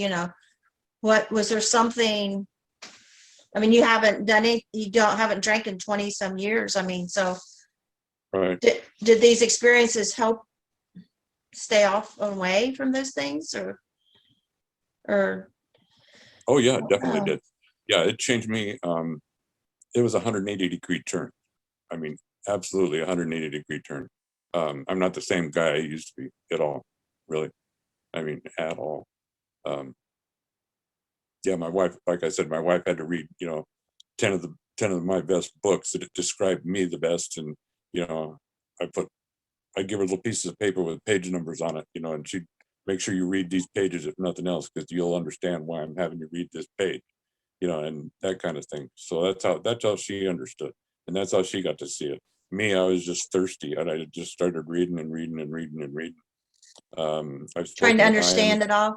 What was there something? I mean, you haven't done it. You haven't drank in 20 some years. I mean, so.
Right.
Did these experiences help stay off away from those things, or?
Oh yeah, definitely did. Yeah, it changed me. It was a 180-degree turn. I mean, absolutely 180-degree turn. I'm not the same guy I used to be at all, really. I mean, at all. Yeah, my wife, like I said, my wife had to read, 10 of my best books that described me the best. And, I give her little pieces of paper with page numbers on it, and she'd make sure you read these pages, if nothing else, because you'll understand why I'm having you read this page, and that kind of thing. So that's how she understood. And that's how she got to see it. Me, I was just thirsty, and I just started reading and reading and reading and reading. I've
Trying
spoken
to
at
understand
IANS.
it all.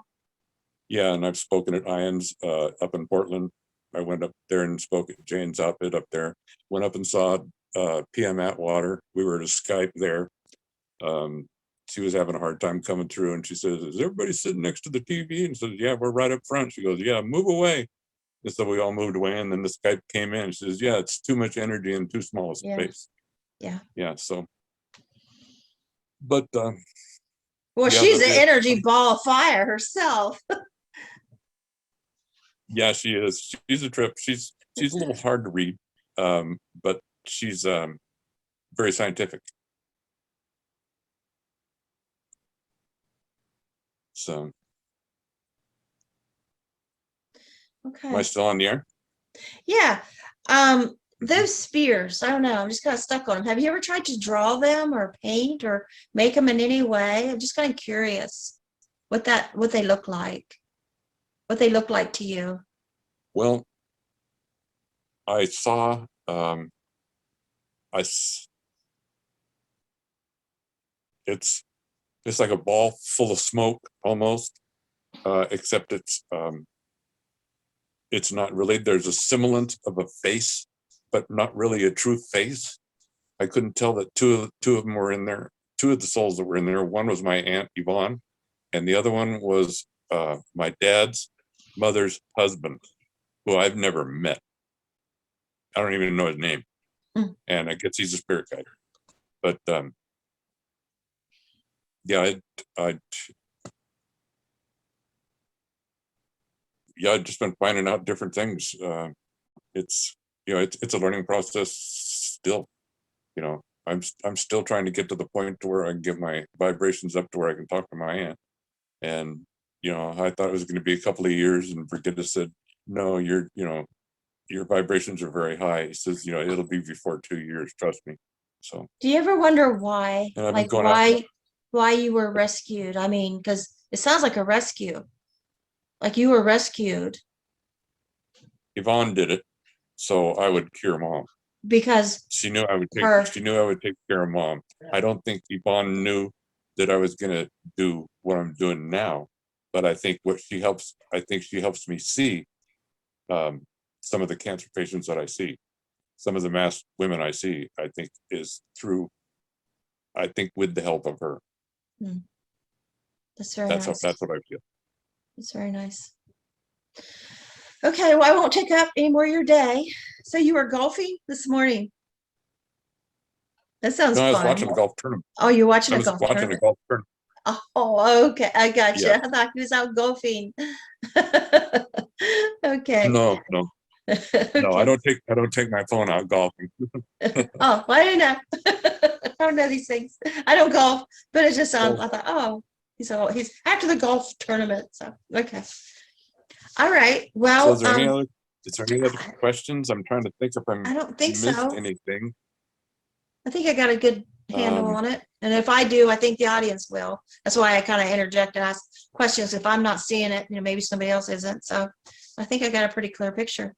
Yeah, and I've spoken at IANS up in Portland. I went up there and spoke at Jane's op-ed up there. Went up and saw PM Atwater. We were at a Skype there. She was having a hard time coming through, and she says, "Is everybody sitting next to the TV?" And says, "Yeah, we're right up front." She goes, "Yeah, move away." And so we all moved away, and then the Skype came in. She says, "Yeah, it's too much energy in too small a
Yeah.
space."
Yeah.
Yeah. So, but
Well,
yeah,
she's an energy ball of fire herself.
yeah, she is. She's a trip. She's a little hard to read, but she's very scientific. So, am I
Okay.
still on the air?
Yeah. Those spears, I don't know. I'm just kind of stuck on them. Have you ever tried to draw them or paint or make them in any way? I'm just kind of curious what they look like. What they look like to you.
Well, I saw I s- it's like a ball full of smoke almost, except it's not really. There's a semblance of a face, but not really a true face. I couldn't tell that two of them were in there. Two of the souls that were in there. One was my aunt Yvonne, and the other one was my dad's mother's husband, who I've never met. I don't even know his name, and I guess he's a spirit guide. But yeah, I've just been finding out different things. It's it's a learning process still. I'm still trying to get to the point to where I can get my vibrations up to where I can talk to my aunt. And I thought it was going to be a couple of years, and Brigitte said, "No, your vibrations are very high." He says, "It'll be before 2 years, trust me." So,
Do you ever wonder why?
and I've been
Like
going out.
why you were rescued? I mean, because it sounds like a rescue. Like you were rescued
Yvonne did it, so I would cure mom.
because
She knew I would take.
her.
She knew I would take care of mom. I don't think Yvonne knew that I was going to do what I'm doing now, but I think I think she helps me see some of the cancer patients that I see, some of the masked women I see. I think is through. I think with the help of her.
That's very nice.
That's what I feel.
That's very nice. Okay, well, I won't take up any more of your day. So you were golfing this morning. That sounds
No, I was
fun.
watching a golf tournament.
Oh, you're watching
I
a
was
golf
watching
tournament.
a golf tournament.
Oh, okay. I got you.
Yeah.
I thought he was out golfing. Okay.
No, no, no.
Okay.
I don't take my phone out golfing.
Oh, well, I didn't know. I don't know these things. I don't golf, but it just I thought, oh, he's after the golf tournament. So okay. All right. Well,
So is there any other questions? I'm trying to think if
I don't think
missed
so.
anything.
I think I got a good handle on it. And if I do, I think the audience will. That's why I kind of interject and ask questions. If I'm not seeing it, maybe somebody else isn't. So I think I got a pretty clear picture.